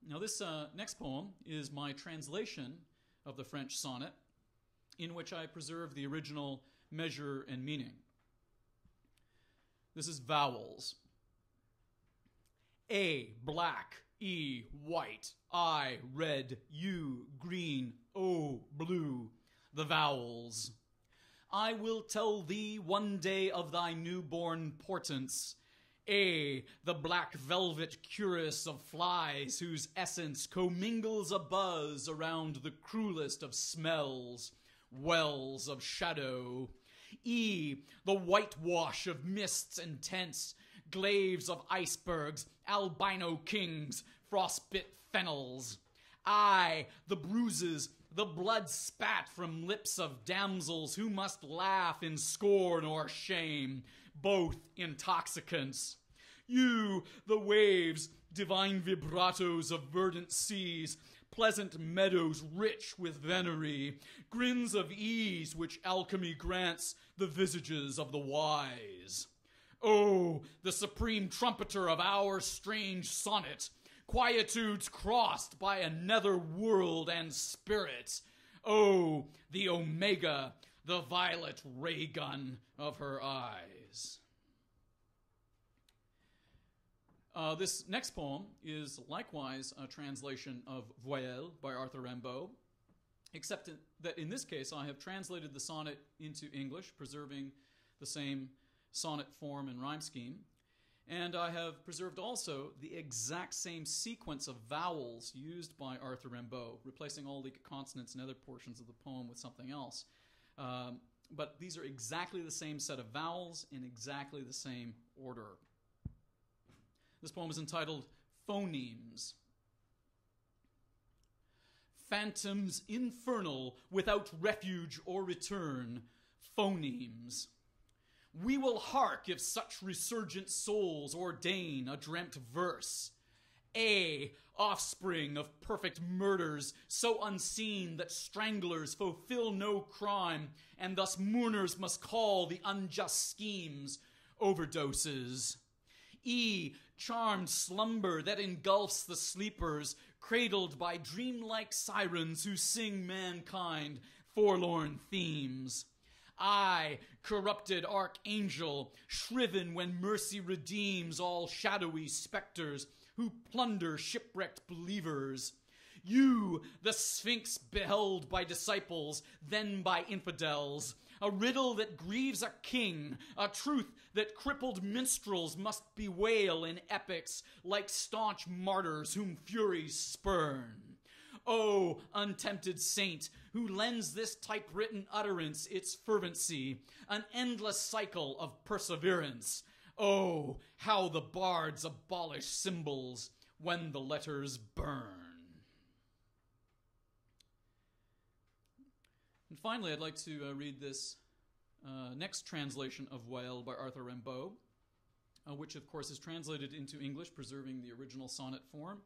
Now this next poem is my translation of the French sonnet, in which I preserve the original measure and meaning. This is vowels. A, black. E, white. I, red. U, green. O, blue. The vowels. I will tell thee one day of thy newborn portents. A, the black velvet cuirass of flies, whose essence commingles a buzz around the cruelest of smells, wells of shadow. E, the whitewash of mists and tents, glaives of icebergs, albino kings, frostbit fennels. I, the bruises, the blood spat from lips of damsels who must laugh in scorn or shame, both intoxicants. You, the waves, divine vibratos of verdant seas, pleasant meadows rich with venery, grins of ease which alchemy grants the visages of the wise. Oh, the supreme trumpeter of our strange sonnet, quietudes crossed by a nether world and spirit. Oh, the omega, the violet ray gun of her eyes. This next poem is likewise a translation of Voyelles by Arthur Rimbaud, except that in this case I have translated the sonnet into English, preserving the same sonnet form and rhyme scheme. And I have preserved also the exact same sequence of vowels used by Arthur Rimbaud, replacing all the consonants and other portions of the poem with something else. But these are exactly the same set of vowels in exactly the same order. This poem is entitled Phonemes. Phantoms infernal without refuge or return, phonemes. We will hark if such resurgent souls ordain a dreamt verse. A, offspring of perfect murders, so unseen that stranglers fulfill no crime, and thus mourners must call the unjust schemes overdoses. E, charmed slumber that engulfs the sleepers, cradled by dreamlike sirens who sing mankind forlorn themes. I, corrupted archangel, shriven when mercy redeems all shadowy specters who plunder shipwrecked believers. You, the sphinx beheld by disciples, then by infidels, a riddle that grieves a king, a truth that crippled minstrels must bewail in epics like staunch martyrs whom furies spurn. O untempted saint, who lends this typewritten utterance its fervency, an endless cycle of perseverance. Oh, how the bards abolish symbols when the letters burn. And finally, I'd like to read this next translation of Voyelles by Arthur Rimbaud, which of course is translated into English, preserving the original sonnet form,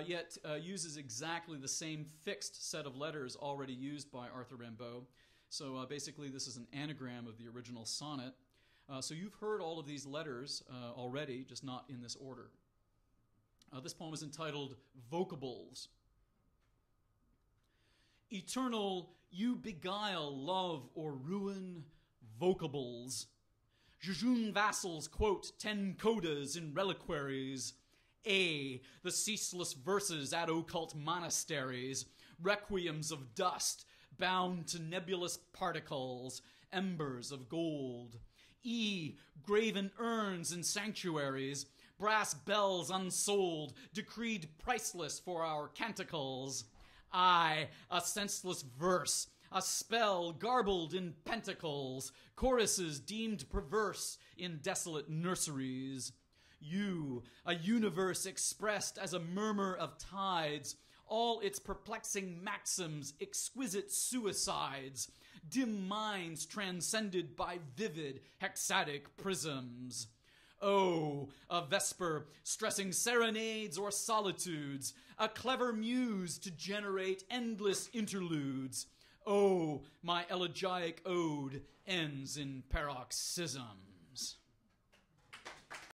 yet uses exactly the same fixed set of letters already used by Arthur Rimbaud. So basically this is an anagram of the original sonnet. So you've heard all of these letters already, just not in this order. This poem is entitled Vocables. Eternal, you beguile love or ruin, vocables. Jejune vassals quote 10 codas in reliquaries. A, the ceaseless verses at occult monasteries, requiems of dust bound to nebulous particles, embers of gold. E, graven urns in sanctuaries, brass bells unsold, decreed priceless for our canticles. I, a senseless verse, a spell garbled in pentacles, choruses deemed perverse in desolate nurseries. You, a universe expressed as a murmur of tides, all its perplexing maxims, exquisite suicides, dim minds transcended by vivid hexatic prisms. Oh, a vesper stressing serenades or solitudes, a clever muse to generate endless interludes. Oh, my elegiac ode ends in paroxysms.